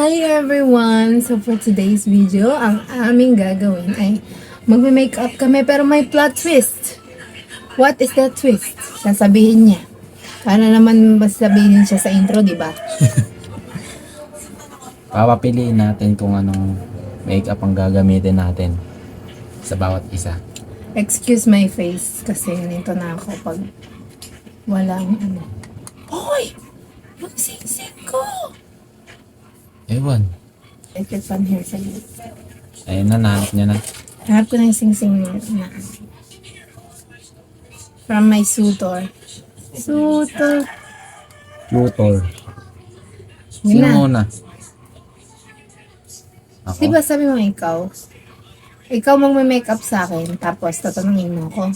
Hi everyone! So for today's video, ang aming gagawin ay magme-makeup kami pero may plot twist. What is that twist? Sasabihin niya. Para naman sabihin siya sa intro, di ba? Papapiliin natin kung anong makeup ang gagamitin natin sa bawat isa. Excuse my face kasi nito na ako pag walang ano. Hoy! Yung singsing ko! Ewan. Ito pan here sa iyo. Ayun na, nahanap niya na. Hanap ko na yung singsing na. From my suitor. Suitor. Tutor. Yun Sino na. muna? Ako? Di ba sabi mo ikaw magme-makeup sa akin, tapos tatanungin mo ako.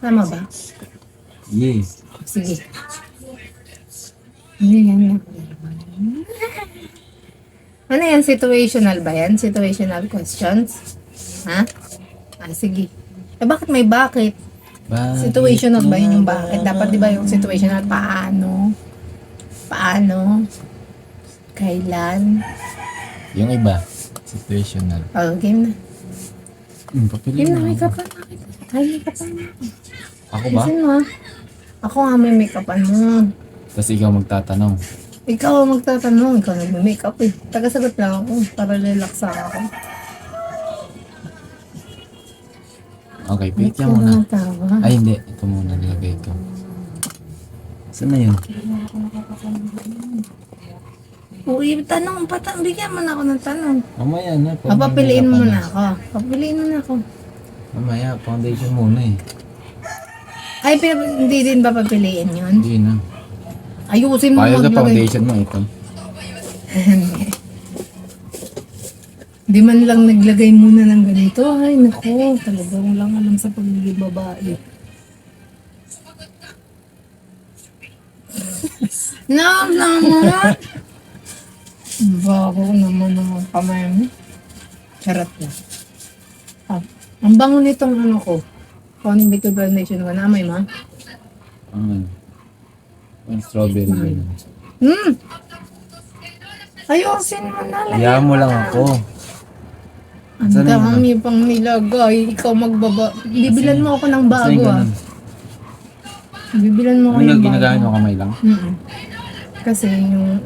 Tama ba? Yeah. Sige. Ano yan? Ano yan? Situational ba yan? Situational questions? Ha? Sige. Bakit may bakit? Situational ba yun yung bakit? Dapat di ba yung situational paano? Paano? Kailan? Yung iba, situational. Oh, game na. Papili Game na, mo. make-upan na. Ay, make-upan na. Ako ba? Kasi mo, ako nga may make-upan mo. Tapos ikaw magtatanong. Ikaw ang magtatanong, ikaw nagme-makeup eh. Tagasagot lang ako para relax ako. Okay, pick yan Ikaw muna. ang tawa. Ay, hindi. Ito muna nilagay ko. Saan na yun? Uy, tanong, bigyan mo na ako ng tanong. Mamaya na. Papapiliin mo na ako. Papiliin mo na ako. Mamaya, foundation muna eh. Ay, pero hindi din ba papiliin yun? Hindi na. Ayusin mo Payag na maglagay. foundation mo ito. Di man lang naglagay muna ng ganito. Ay, nako. Talagang lang alam sa pagiging babae. Naman! Bago naman ang kamay mo. Charot na. Ang bango nitong ano ko. Liquid foundation ko. Namay mo? Yung strawberry. Ayusin mo na lang. Hayaan mo lang ako. Ang Saan na yun? dami pang nilagay. Ikaw magbaba. Bibilan mo ako ng Saan bago yung ah. ganun? Bibilan mo ako Ano ng yung bago. ginagamit mo kamay lang? Kasi yung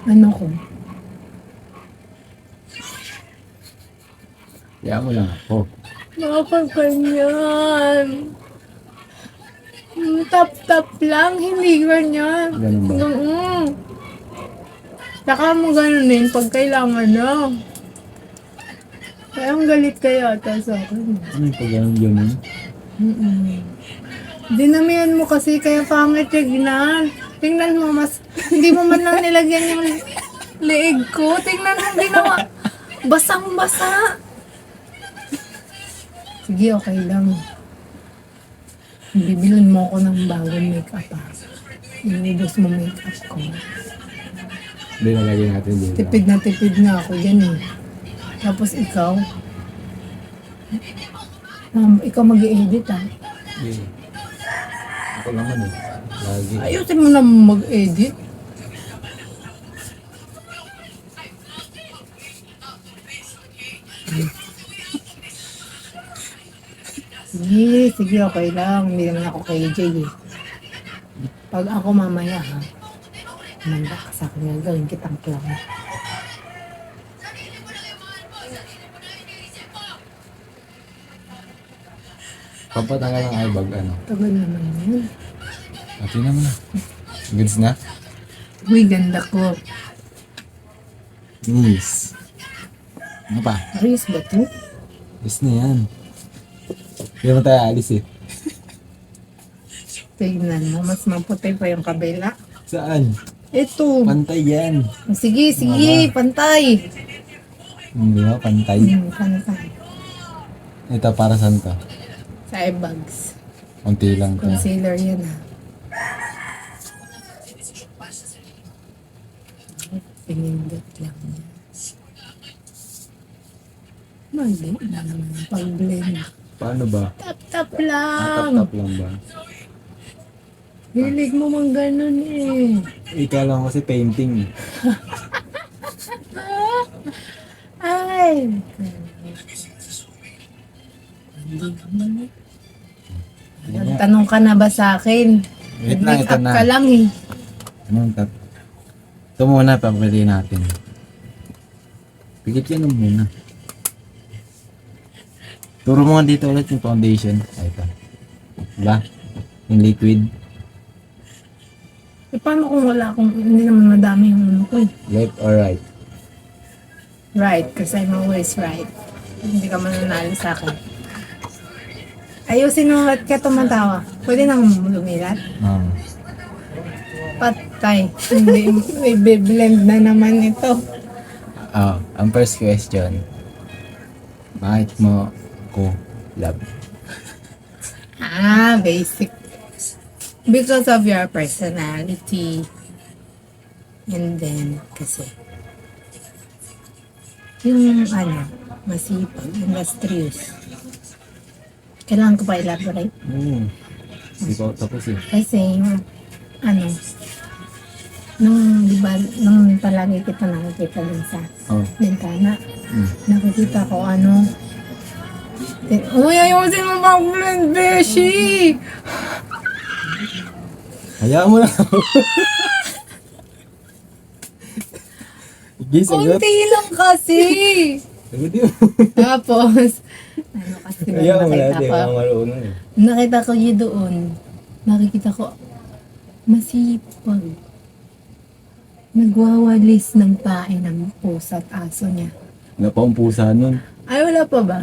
ano ko. Hayaan mo lang ako. Bakit ganyan? Tap-tap lang, hindi ganyan. Ganun ba? Saka mo ganunin pag kailangan na. Kaya ang galit kaya ata sa akin. Ano yung pag-ganun? Dinamihan mo kasi kaya pangit tignan. Tingnan mo mas, hindi mo man lang nilagyan yung leeg ko. Tingnan mo ginawa. Basang-basa. Sige, okay lang. Bibilin mo ako ng bagong makeup ah. Inubos mo makeup ko. Hindi, nalagay natin dito. Tipid na ako dyan eh. Tapos ikaw, ikaw mag-i-edit ah. Yeah. Ako naman eh. Lagi. Ayusin mo na mag-edit. Sige, okay lang. Hindi naman ako kay Jay eh. Pag ako mamaya ha, manda ka sa akin, gawin kitang clown. Papatanggal ng eyebag, ano? Tagal naman yun. Ati naman na. Goods na? Uy, ganda ko. Yes. Ano pa? Ayos ba to? Yes na yan. Hindi mo tayo alis eh. Tignan mo, mas maputi pa yung kabila. Saan? Ito. Pantay yan. Sige, pantay. Hindi ba? Pantay. Pantay. Ito para saan to? Sa eyebags. Kunti lang to. Concealer yan ha. Pinindot lang yan. Mali na naman ang pag-blend. Paano ba? Tap-tap lang. Tap-tap lang ba? Hilig mo mang ganun eh. Ikaw lang kasi painting. Ay! Tanong ka na ba sa akin? Wait lang, Make ito up na. ka lang eh. Anong tap? Ito muna, papili natin. Pigit yan muna. Turo mo nga dito ulit yung foundation. Ay, ito. Diba? Yung liquid. Eh, paano kung wala akong, hindi naman madami yung ano ko eh. Left or right? Right, because I'm always right. Hindi ka mananalo sa akin. Ayusin mo at ka tumantawa. Pwede nang lumilat. Patay. Hindi, may blend na naman ito. Ang first question. Bakit mo ko love? Basic. Because of your personality. And then, kasi, yung masipag, industrious. Kailangan ko pa elaborate. Hindi ko tapos eh. Kasi, nung, di ba, nung palagi kita nakikita dun sa bintana, nakikita ko uy, ayusin mo ba blend, Beshi? Hayaan mo lang. Sige, sagot. Kunti lang kasi. Sagot yun. Tapos, kasi Hayaan mo lang. nakita Hindi ko, ako marunong eh. nakita ko yun doon. Nakikita ko, masipag. Nagwawalis ng pain ng pusa at aso niya. Wala pa ang pusa nun. Ay, wala pa ba?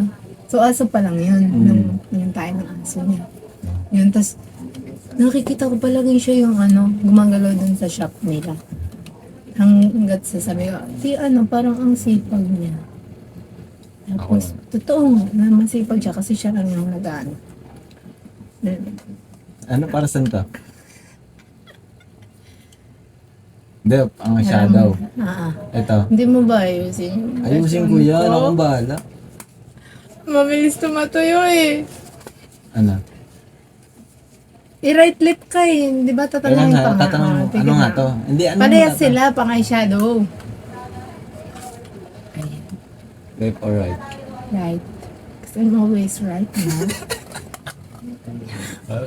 So, aso pa lang yun. Yung tayo ng aso niya. Yun, tas nakikita ko palagi siya yung gumagalaw dun sa shop nila. Hanggat sasabi ko, parang ang sipag niya. Tapos, totoo na masipag siya kasi siya lang yung nag-ano. Ano para saan to? Hindi, ang shadow. Ito. Hindi mo ba ayusin? Ayusin ko yan. Ako ang bahala. Mabilis tumatuyo eh. Ano? I-right lip ka eh. Di ba tatanungin pa nga? Tatanong mo. Tignan Ano nga mo. to? Hindi, ano Parehas nga to? sila, pang eyeshadow. Left or right? Right. Because I'm always right, no?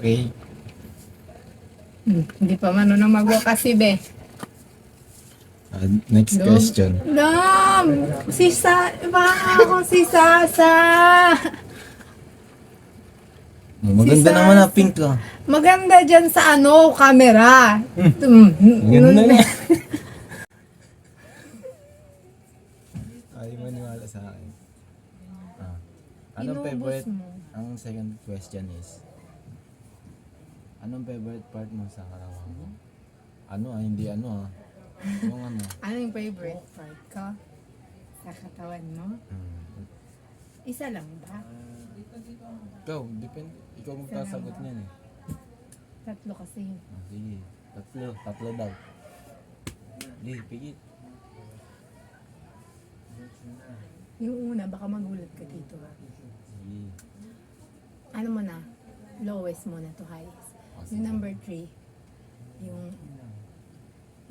Okay. Hindi pa marunong magwakasi, be. Next question. Dam! Baka ako si Sasa! Maganda Si naman na Sasa. pink ko. Maganda dyan sa camera. Ganda na. Ay, maniwala sa akin. Anong Inubos favorite? mo. Ang second question is, anong favorite part mo sa karawang mo? Hindi Yung Ano yung favorite part ko? Sa katawan mo? Isa lang ba? Ikaw, depende. Ikaw magkasagot niyan eh. Tatlo kasi. Sige, tatlo daw. Di, pigit. Yung una, baka magulat ka dito. Sige. Ano mo na? Lowest mo na to highest. Yung number 3,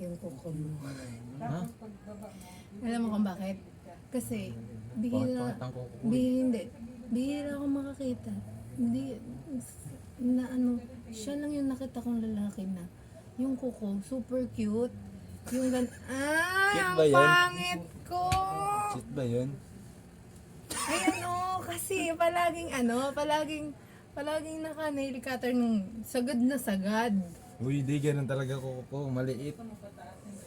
yung kuko mo. Ha? Alam mo kung bakit? Kasi, bihira, Bakit ang kuko? hindi. Bihira akong makakita. Hindi, siya lang yung nakita kong lalaki na, yung kuko, super cute. Yung Cute ang ba yun? pangit ko! Shit ba yun? Ay, kasi palaging naka-nail cutter ng sagad na sagad. Uy, di ganun talaga kuko. Maliit.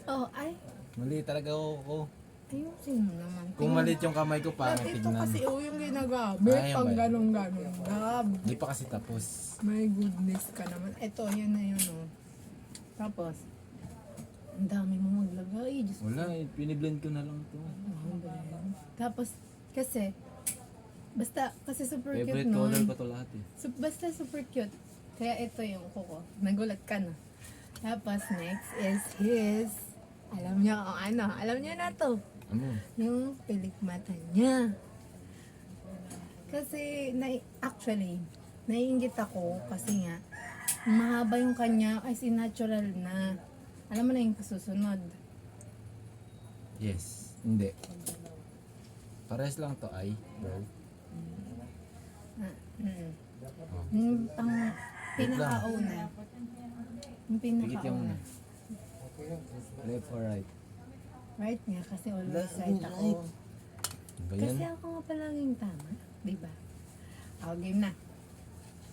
Oh, ay, Maliit talaga kuko. ayusin mo naman. Kung maliit yung kamay ko, pangit Ito tignan. kasi yung ginagamit Ay, pang ba? ganong-ganon. Gab. Di pa kasi tapos. My goodness ka naman. Ito, yan na yun, oh. Tapos, ang dami mo maglagay. Diyos ko. Wala eh, piniblend ko na lang to. Tapos, kasi super cute Favorite color nun. ko to lahat eh. Basta super cute. Kaya ito yung kuko. Nagulat ka na. Tapos, next is his, alam niyo na to. Ano? Yung pilik mata niya. Kasi, actually, naiinggit ako kasi nga, mahaba yung kanya, as in natural na. Alam mo na yung kasusunod. Yes. Hindi. Pares lang to ay, girl. Oh. Yung pinakauna. Yung Pikit yung pinakauna. left or right. Right nga, kasi always Left right and ako. right. Ba yan? Kasi ako nga palaging tama. Diba? Ako, game na.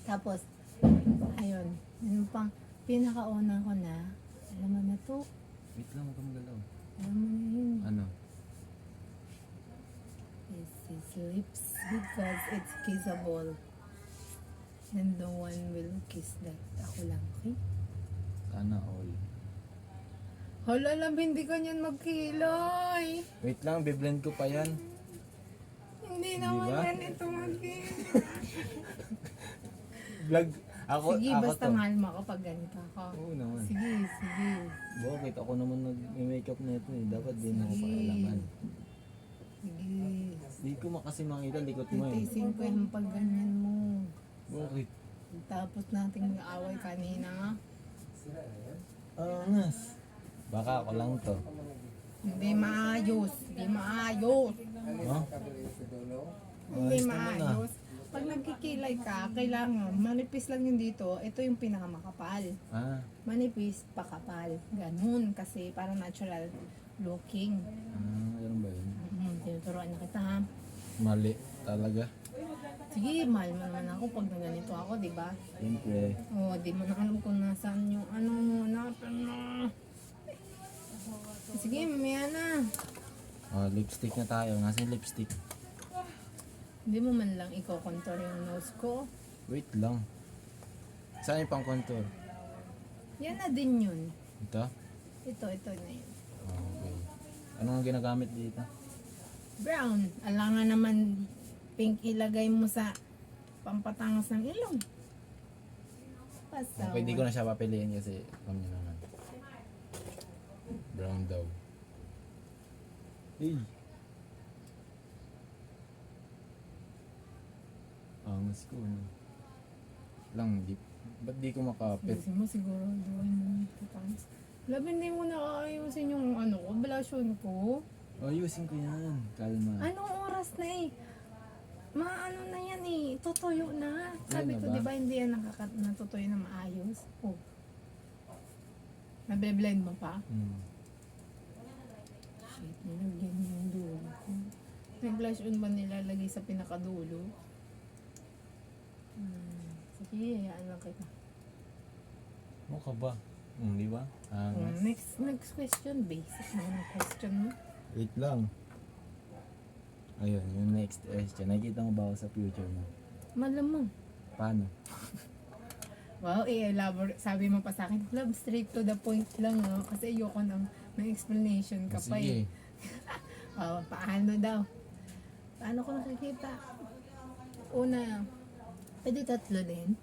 Tapos, ayun. Yung pang pinakauna ko na, alam mo na to. Wait lang, huwag kang galaw. Alam mo na yun. Ano? This is lips because it's kissable. And no one will kiss that. Ako lang, okay? Sana all. Hala lang, hindi ka niyan magkilay. Wait lang, biblend ko pa yan. Hindi naman ba? yan ito magkilay. Vlog. Ako, Sige, ako basta to. mahal mo ako pag ganito ako. Oo naman. Sige, sige. Bakit? Ako naman nag-makeup na ito eh. Dapat din ako Sige. pakialaman. Sige. Di ko makasi makita, likot mo eh. Titisin ko yung pag ganyan mo. Bakit? Tapos nating mag-away kanina. Angas. Baka ako lang to. Hindi maayos. Hindi maayos. Huh? Hindi Ayos naman ah. maayos. Pag nagkikilay ka, kailangan manipis lang yung dito. Ito yung pinakamakapal. Ah, Manipis, pakapal. Ganun. Kasi parang natural looking. ganun ba yun? Tinuturoan na kita ha. Mali talaga. Sige, mahal mo naman ako pag ganito ako, di ba? Siyempre. Oo, di mo na alam kung nasaan yung ano mo, natin na. Sige, mamaya na. Oh, lipstick na tayo. Nasa yung lipstick? Hindi mo man lang i-contour yung nose ko. Wait lang. Saan yung pang contour? Yan na din yun. Ito? Ito na yun. Oh, okay. Ano nga ginagamit dito? Brown. Alangan naman pink ilagay mo sa pampatangas ng ilong. Pasaw. Okay, di ko na siya papiliin kasi alam niyo naman. Brown daw. Hey! Angas ko, no? Lang, ba't di ko makapit? Ayusin mo siguro. Doon mo patangas. Labi, hindi mo nakaayusin yung ano ko, blusyon ko. Ayusin ko yan. Kalma. Anong oras na eh? Maano na yan eh. Tutuyo na. Sabi Yan na ko, ba? di ba hindi yan natutuyo na maayos? Oh. Nabe-blend mo pa? Shit, nilagyan niyo yung dulo ko. May blush on ba nilalagay sa pinakadulo? Sige, hayaan lang kita. Mukha ba? Di ba? Angas. Next question. Basic naman ang question mo. Wait lang. Ayun, yung next question. Nakikita mo ba ako sa future mo? Malamang. Paano? Wow, i-elaborate. Sabi mo pa sa akin, love, straight to the point lang, no? Kasi ayoko ng explanation ka pa eh. Sige. Oh, paano daw? Paano ko nakikita? Una, pwede tatlo din.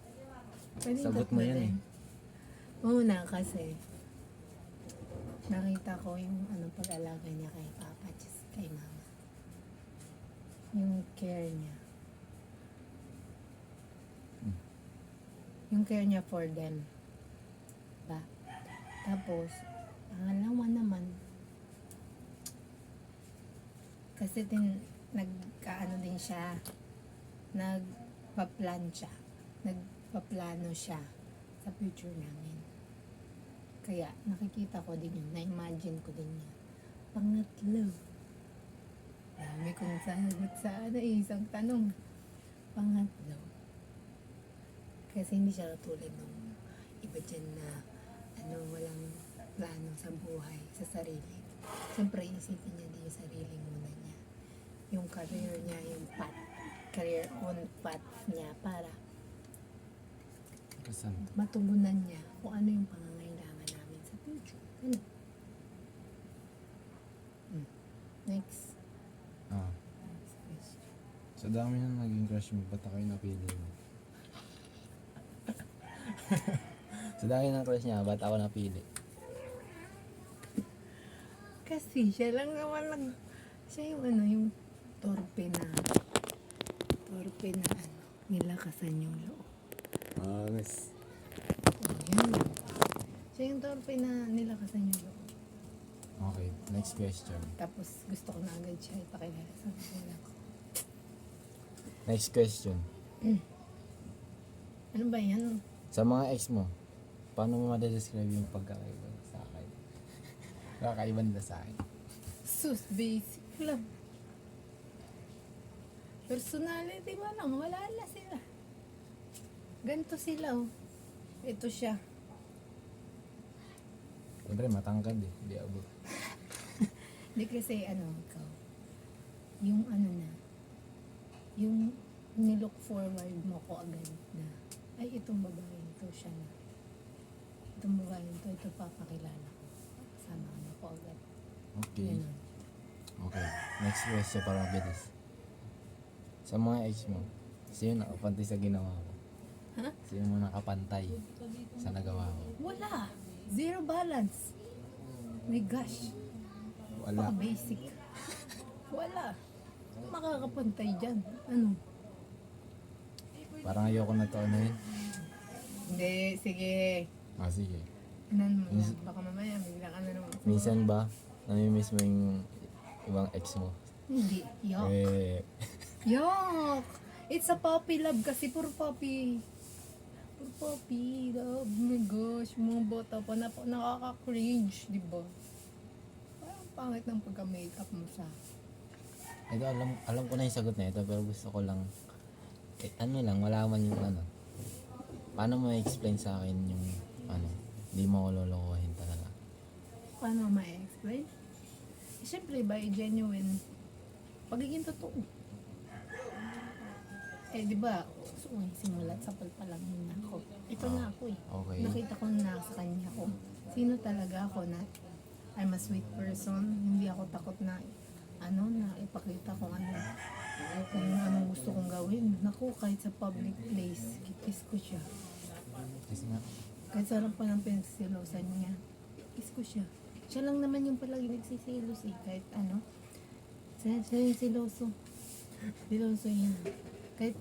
Pwede Sagot tatlo mo yan din. Una kasi, nakita ko yung pag-alaga niya kay Papa, just kay Mama. Yung care niya. Yung care niya for them. Ba? Tapos, pangalawa naman, kasi nagkaano din siya, nagpa-plan siya, nagpaplano siya sa future namin. Kaya, nakikita ko din yun, na-imagine ko din yun. Pangatlo, dami kong sagot sa isang tanong. Pangatlo, kasi hindi siya katulad ng iba dyan na walang plano sa buhay, sa sarili. Siyempre, isipin niya din yung sarili muna niya. Yung career niya, yung career on path niya para Kasan? matugunan niya kung ano yung pangangailangan namin sa future. Ano? Next. Ah. Next question. Sa dami na naging crush mo, ba't ako yung napili mo? Sa dami ng crush niya, ba't ako napili? Kasi siya lang naman siya yung yung torpe na nilakasan yung loob. Angas. Oh, yun. Siya yung torpe na nilakasan yung loob. Okay, next question. Tapos gusto ko na agad siya ipakilala sa magulang ko. Next question. Ano ba yan? Sa mga ex mo, paano mo madescribe yung pagkakaiba sa akin? Kakaiba nila sa akin. Sus, basic lang. Personality ba lang? Wala sila. Ganito sila, oh. Ito siya. Siyempre, matangkad eh. Hindi abot. Hindi kasi, ikaw. Yung yung nilook forward mo ko agad na, ay, itong babae ito, siya na. Itong babae ito papakilala ko. Kasama mo ko agad. Okay. Ganun. Okay. Next question para mabilis. Sa mga ex mo, sino nakapantay sa ginawa ko? Ha? Sino mo nakapantay sa nagawa ko? Wala. Zero balance. My gosh. Wala. Basic. Wala. Makakapantay dyan. Ano? Parang ayoko na to ano yun. Hindi, sige. Sige. Anan mo na. Baka mamaya bigla ka na naman. Minsan ba, namimiss mo yung ibang ex mo? Hindi. Yuck. Yuck. It's a puppy love kasi. Puro puppy. Puro puppy love. Oh my gosh. Mga bata pa na nakaka-cringe. Diba? Parang pangit ng pagka-makeup mo sa. Ito, alam ko na yung sagot na ito, pero gusto ko lang, malaman yung paano mo i-explain sa akin yung, hindi mo ko lolokohin talaga. Paano ma-explain? Siyempre, by genuine, pagiging totoo. Di ba, gusto ko simulat sa palpalang na ako. Ito na ako eh. Okay. Nakita ko na sa kanya ko. Sino talaga ako na I'm a sweet person. Hindi ako takot na na ipakita kung anong gusto kong gawin. Naku, kahit sa public place, kiss ko siya. Kasi nga, Kahit sarap pa ng pinagsilosan niya, kiss ko siya. Siya lang naman yung palagi nagsisilos eh. Kahit siya yung siloso. Siloso yan. Kahit,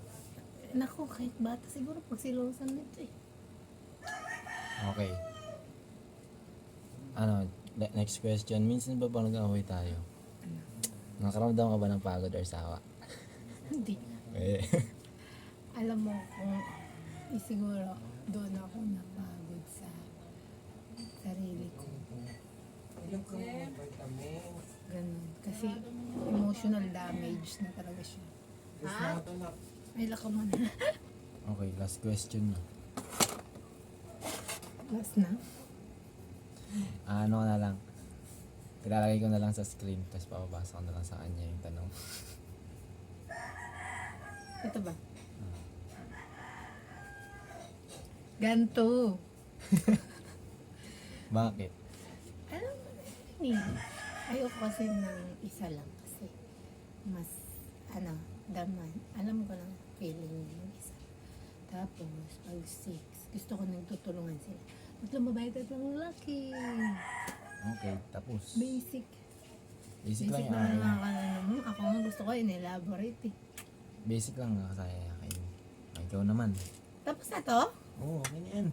kahit bata siguro pag silosan nito eh. okay. Next question. Minsan ba nag-away tayo? Nakaramdam ka ba ng pagod or sawa? Hindi. Alam mo kung siguro doon ako napagod sa sarili ko. Ganun. Kasi emotional damage na talaga siya. Ha? Ay, laka mo na. Okay, last question na. Last na? Ano na lang. Ilalagay ko na lang sa screen, tapos papabasa ko na lang sa kanya yung tanong. Ito ba? Ganto. Bakit? Alam mo na yun eh. Ayoko kasi ng isa lang kasi mas, daman. Alam ko lang feeling niya yung isa. Tapos, pag 6, gusto ko nang tutulungan sila. Tatlong babae, tatlong lalaki. Okay, tapos. Basic. Basic lang naman yung ang akala mo. Ako nga gusto ko in-elaborate eh. Basic lang nga kaya kayo. Ikaw naman. Tapos na to? Oo, okay na yan.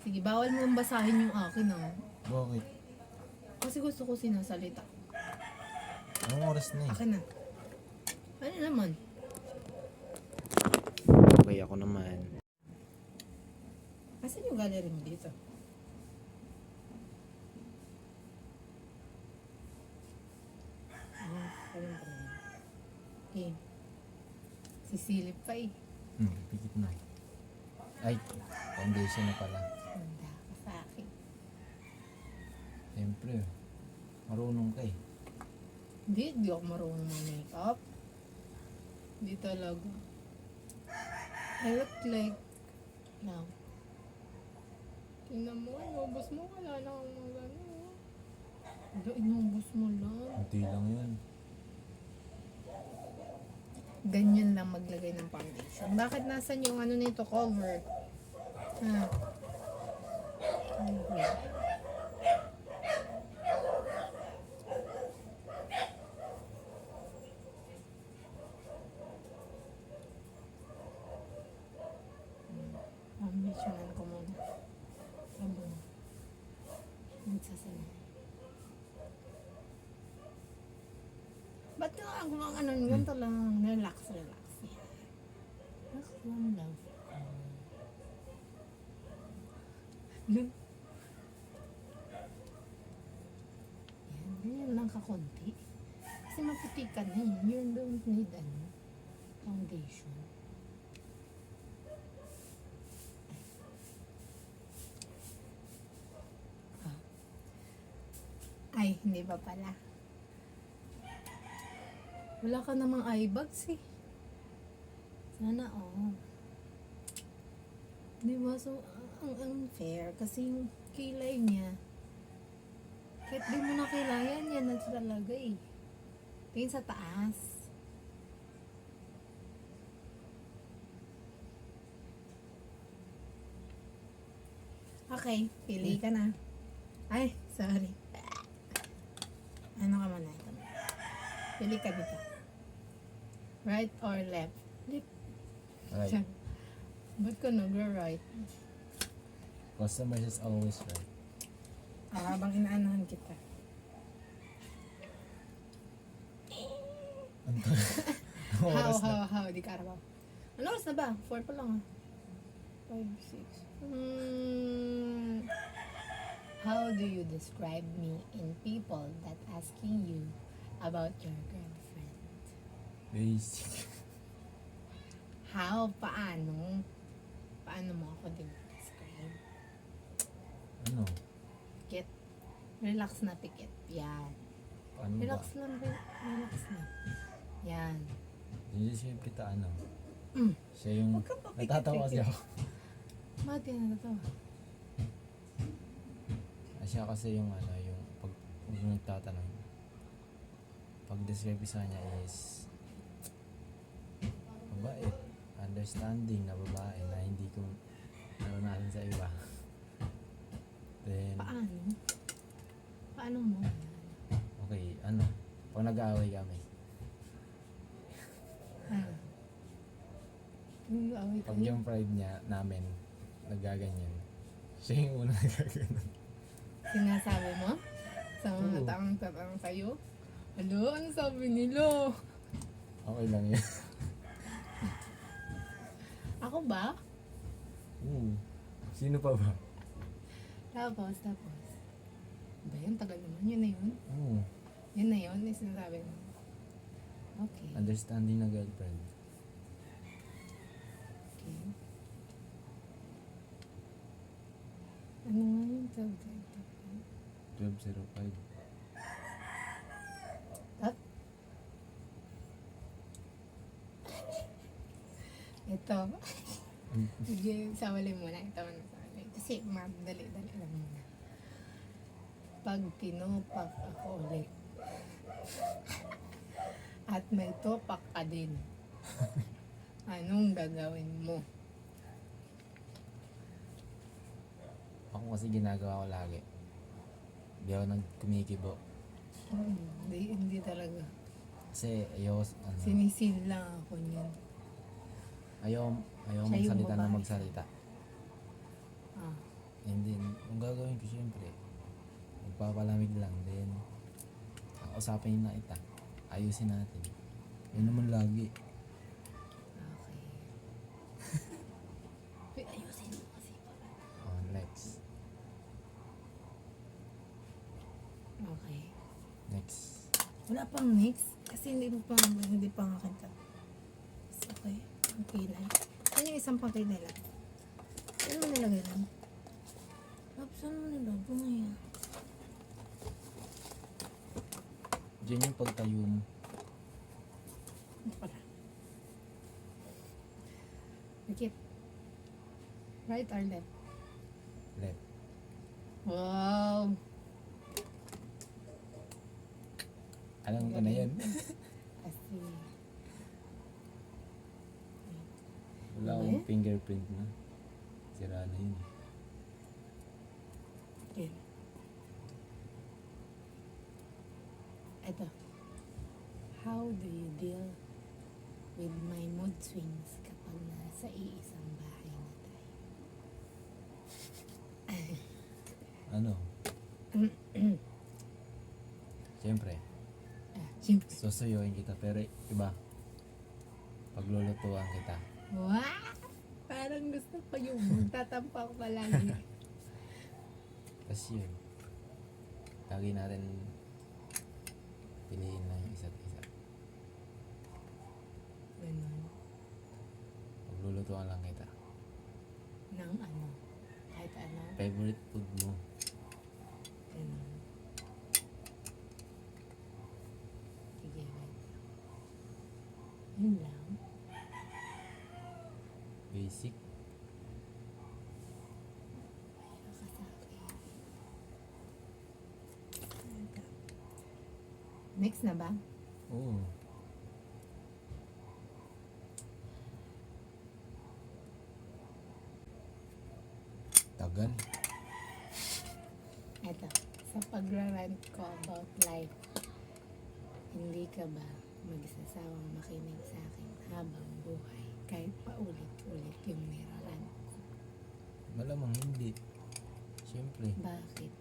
Sige, bawal mo basahin yung akin Bakit? Kasi gusto ko sinasalita. Anong oras na eh? Akin na. Ano naman? Okay, ako naman. Asan yung gallery mo dito? Parang pa naman. Okay. Sisilip pa eh. Pikit na. Ay, foundation na pala. Handa ka sa akin. Siyempre, marunong ka eh. Hindi ako marunong mag-makeup. Hindi talaga. I look like now. Tingnan mo, inubos mo. Wala na akong magano. Inubos mo lang. Hindi lang yan. Ganyan lang maglagay ng foundation. Bakit nasan yung nito cover? Ha? Okay. Questionan ko muna. Habang nagsasalita. Ba't ka ang ano ganito lang? Relax. Yan. Relax lang, love. No? Yan, ganyan lang kakunti. Kasi maputi ka na eh. You don't need foundation. Ay, hindi pa pala. Wala ka namang eye bags eh. Sana Di ba? So, ang unfair kasi yung kilay niya. Kahit di mo nakilayan, yan na talaga eh. Tingin sa taas. Okay, pili ka na. Ay, sorry. Ano ka muna ito? Pili ka dito. Right or left? Left. Right. Ba't ka nag-right? Customer is always right. Habang inaanahan kita. How? Di ka araw. Ano oras na ba? 4 pa lang 5, 6. How do you describe me in people that asking you about your girlfriend? Basic. How? Paano? Paano mo ako describe? Ano? Pikit. Relax na pikit. Yan. Paano ba? Relax lang. Relax na. Yan. Hindi siya kita Mm. Siya yung Huwag ka pa natatawa kasi ako. Bakit yan natatawa? Siya kasi yung yung pag nagtatanong. Pag describe ko sa kanya is mabait, understanding na babae na hindi ko naranasan sa iba. Then, Paano? Paano mo? okay, pag nag-aaway kami, Nag-away pag kayo? yung pride namin, nagaganyan, siya yung unang nagaganyan. Sinasabi mo? Sa mga Oo. taong tatang sa'yo? Ano? Ano sabi nila? Okay lang yan. Ako ba? Sino pa ba? Tapos. Ba yun? Tagal naman. Yun na yun. Yun na yun. Yung sinasabi mo. Okay. Understanding na girlfriend. Okay. Ano nga yun? 12:05. At? Ito. Sige, sawali muna. Ito muna sawali. Kasi madali-dali lang muna. Pag tinupak ako ulit at may tupak ka din, anong gagawin mo? Ako kasi ginagawa ko lagi. Hindi ako nagkumikibo. Hindi talaga. Kasi ayoko, Sinisil lang ako niyan. ayaw Siya yung magsalita na babae. magsalita. Ah. And then, ang gagawin ko syempre, magpapalamig lang. Then, usapin na ita. Ayusin natin. Yun naman lagi. Okay. Uy, ayusin mo kasi. Next. Okay. Next. Wala pang next. Kasi hindi pa nga kita. Okay. Ang kilay. Ano yung isang pang kilay lang? Saan mo nilagay lang? Saan mo nilagay ngayon? Diyan yung pagtayo mo. Ano pala? Dikit. Right or left? Left. Wow! Alam ko na yan. Kasi, Wala Ano akong fingerprint na. Sira na yun. okay. Ito. How do you deal with my mood swings kapag nasa iisang bahay na tayo? Ano? Siyempre, Siyempre. susuyuin kita pero iba. Paglulutuan kita. Wow! Parang gusto ko yung magtatampa ko palagi. Tapos yun. Lagi natin piliin lang yung isa't isa. Ganun. Paglulutuan lang kita. Ng ano. Kahit ano. Favorite food mo. Ganun. Sige, wait. Yun lang. Basic. Mayroon ka sa akin. Next na ba? Oo. Tagal. Eto. Sa pagrarant ko about life, hindi ka ba magsasawang makinig sa akin habang buhay kahit paulit-ulit yung nirarant ko? Malamang hindi. Siyempre, Bakit?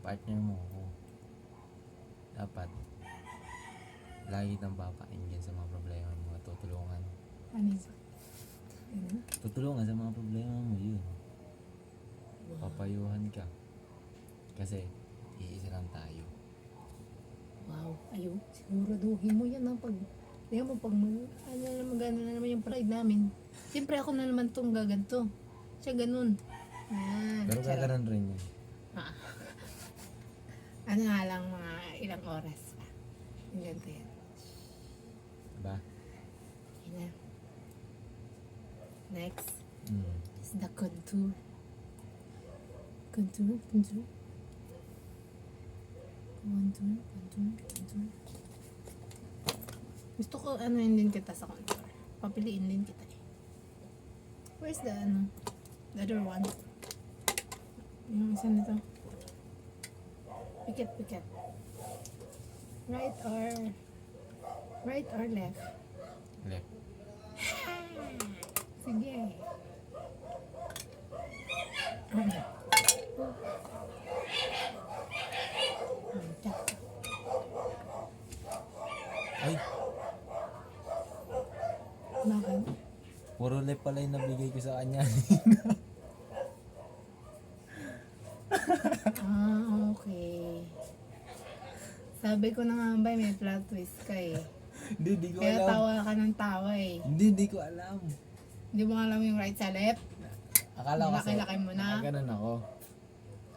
partner mo ako. Dapat, lagi kang papakinggan sa mga problema mo at tutulungan. Ano yun? Ano? Tutulungan sa mga problema mo, yun. Wow. Papayuhan ka. Kasi, iisa lang tayo. Wow. Ayun. Siguraduhin mo yan. Pag, tingnan mo, pag magano na naman yung pride namin. Siyempre ako na naman tong gaganto. Siya ganun. Yan. Pero Charot. kakaroon rin yun. Ah. Ano nga lang, mga ilang oras pa. Yung ganito yan. Diba? Yun na. Next Mm. is the contour. Contour. Contour. Gusto ko anuin din kita sa contour. Papiliin din kita eh. Where's the the other one? Yung isa nito. Pikit. Right or left? Left. Sige. Ay, Bakit? puro left pala yung nabigay ko sa kanya. Okay. Sabi ko na nga ba, may plot twist ka eh. Hindi ko Kaya alam. tawa ka ng tawa eh. Hindi ko alam. Hindi mo alam yung right sa left? Akala ko kasi, Laki-laki mo na. ganun ako.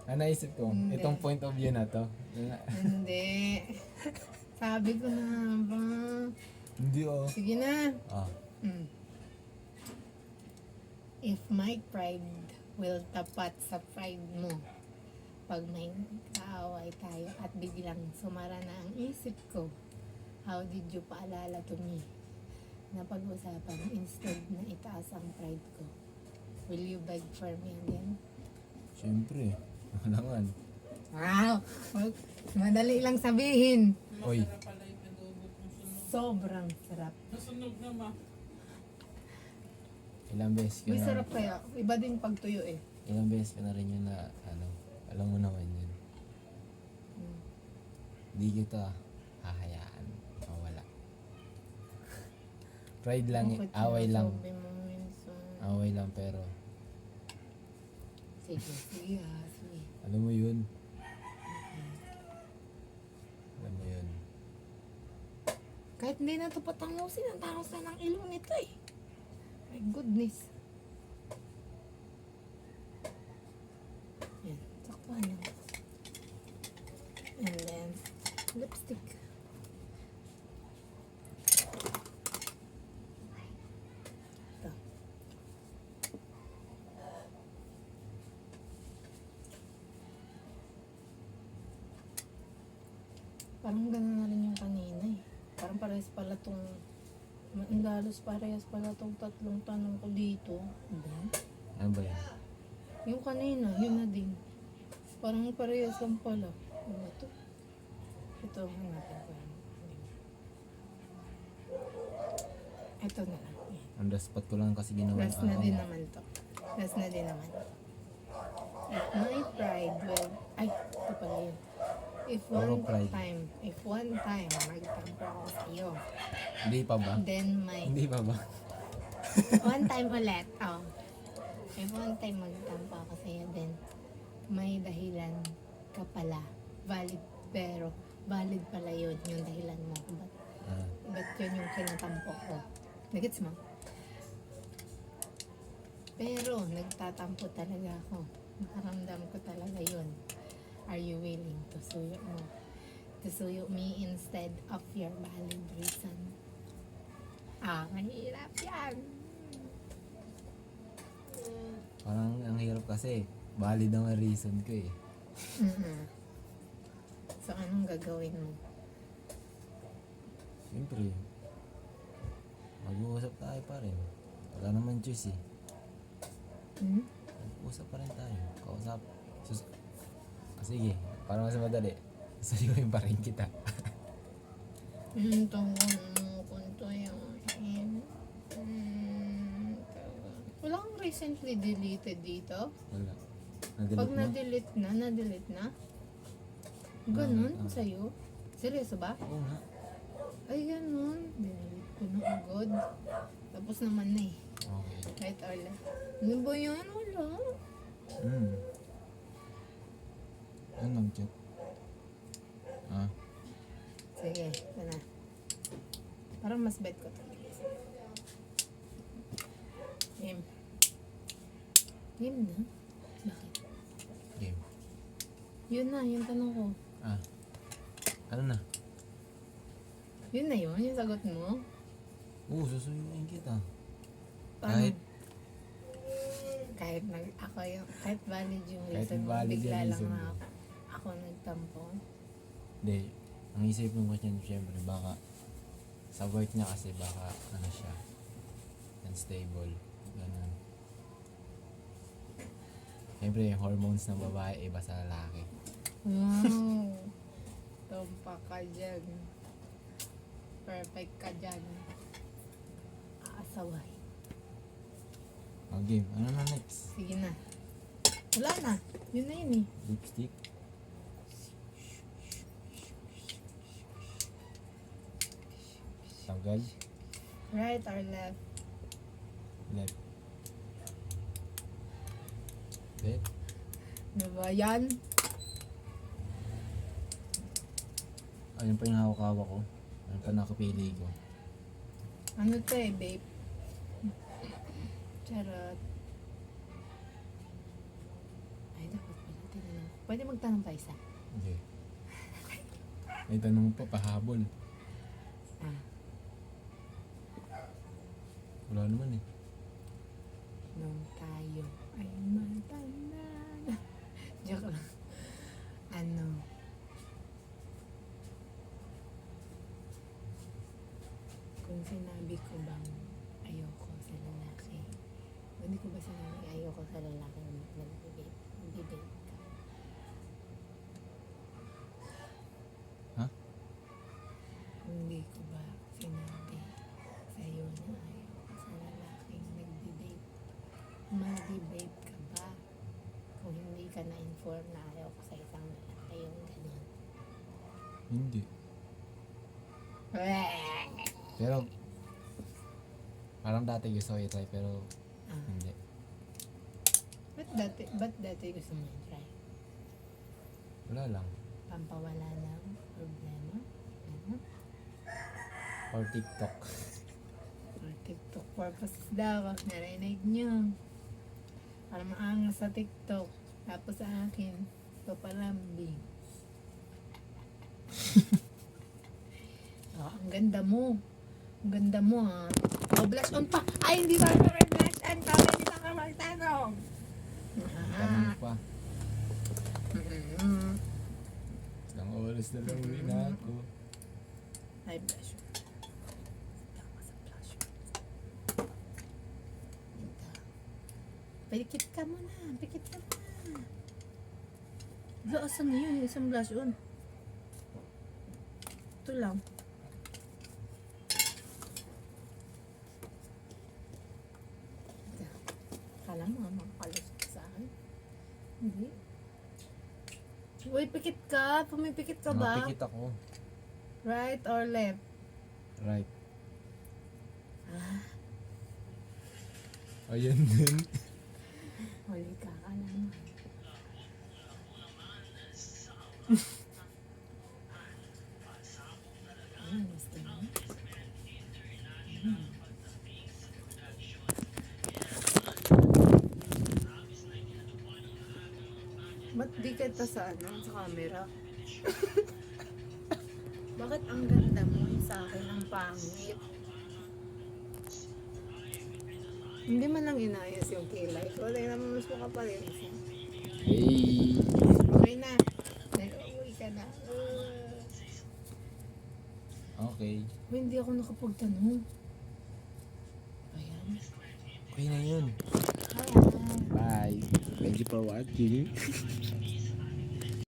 Naisip ko, Hindi. itong point of view na to. Hindi. Sabi ko na ba. Hindi oh. Sige na. Ah, If my pride will tapat sa pride mo, pag may kaaway tayo at biglang sumara na ang isip ko, how did you paalala to me na pag-usapan instead na itaas ang pride ko? Will you beg for me again? syempre. Walangan. Wow! Madali lang sabihin. Oy, Sobrang sarap. ilang beses ka May na, sarap kaya. Iba din pagtuyo eh. ilang beses ka na rin yun na, alam mo naman yun. Hindi kita hahayaan. Mawala. Pride lang, Bakit away lang. sinasabi mo minsan? Away lang pero, Sige. alam mo yun. Alam mo yun. Kahit hindi na ito patangusin, ang tangusan ng ilong nito eh. My goodness. Yan, saktuhan lang. And then, lipstick. Ito. Parang ganun na rin yung kanina eh. Parang parehas pala tong lalos parehas pala tong tatlong tanong ko dito. Diba? Ano ba yan? Yung kanina, yun na din. Parang parehas lang pala. Ano ba to? Ito, hanapin ko yan. Ito na lang. Yan. On the spot ko lang kasi ginawa Last na din naman to. Last na din naman. If my pride will... Ay, ito pala yun. If Puro one pride. time, magtampo ako sa'yo, Hindi pa ba? then my... Hindi pa ba? One time ulit, oh. If one time magtampo ako sa'yo, then may dahilan ka pala. Valid, pero valid pala yun, yung dahilan mo. Ba't yun yung kinatampo ko? Nagets mo? Pero nagtatampo talaga ako. Nakaramdam ko talaga yun. Are you willing to suyo mo? To suyo me instead of your valid reason? Mahirap yan. Parang ang hirap kasi. Valid ang reason ko eh. So, anong gagawin mo? Siyempre, mag-uusap tayo pa rin. Wala naman choice eh. Mag-uusap pa rin tayo. Kausap. Sige, para mas madali. Sasayuin pa rin kita. Kunto yung... Wala kang recently deleted dito? Wala. Pag Nadelete mo? na-delete na? Ganun sa'yo? Seryoso ba? Oo nga. Ay, ganun. Dinelete ko na agad. Tapos naman na eh. Okay. Right or left. Ano ba yan? Wala. Ano nag-chat? Sige, ito na. Parang mas bet ko talaga. Game. Game na? Bakit? Game. Yun na, yung tanong ko. Ano na? Yun na yun, yung sagot mo. Oo, susuyuin kita. Paano? Kahit Kahit valid yung Kahit reason mo, valid yung bigla lang reason na mo. ako nagtampo. Hindi. Ang isipin ko niyan, syempre, baka sa work niya kasi baka ano siya, unstable. Ganun. Syempre, yung hormones ng babae iba sa lalaki. Wow! Tumpa ka dyan. Perfect ka dyan. Aasaway. Game. Ano na next? Sige na. Wala na. Yun na yun eh. Lipstick? Tanggal? Right or left? Left. Left? Ano ba yan? Ayun pa yung hawak-hawak ko. Ayun pa nakapili ko. Ano to eh, babe? Charot. Ay, dapat pala tinanong. Pwede magtanong pa isa? Okay. May tanong pa, pahabol. Wala naman eh. Nung tayo ay matanda na. Joke lang. Kung sinabi ko bang ayoko sa lalaki, hindi ko ba sinabi ayoko sa lalaki nag-debate ka? Ha? Hindi ko ba sinabi sa'yo na ayoko sa lalaking nag-debate? Mag-debate ka ba? Kung hindi ka na-inform na ayoko sa isang lalaki yung ganun. Hindi. Pero, parang dati gusto ko i-try pero hindi. Ba't dati gusto mo i-try? Wala lang. Pampawala ng problema? Ano? Or TikTok. Or TikTok purposes daw. Narinig nyo. Para maangas sa TikTok. Tapos sa akin, papalambing. Ang ganda mo. Ang ganda mo ha. Oh, blush on pa. Ay, hindi ba ito blush on? Sabi nila ka magtanong. Tanong pa. Isang oras na lang uwi na ako. Ay, blush on. Tama sa blush on. Pikit ka muna. Pikit ka muna. Asan na yun? Isang blush on. Ito lang. Kala mo makakalusot sa akin. Hindi. Uy, pikit ka. Pumipikit ka ba? Mapikit ako. Right or left? Right. Ayan din. Huli ka ka naman. Ano, gusto mo? Ba't di kita sa sa camera? Bakit ang ganda mo sa akin ang pangit? Hindi man lang inayos yung kilay ko. Dahil naman mas makapalit. Hey. Okay na. Nag-uwi ka na. Okay. Uy, hindi ako nakapagtanong. Ayan. Okay na yun. Ayan. Bye. Thank you for watching.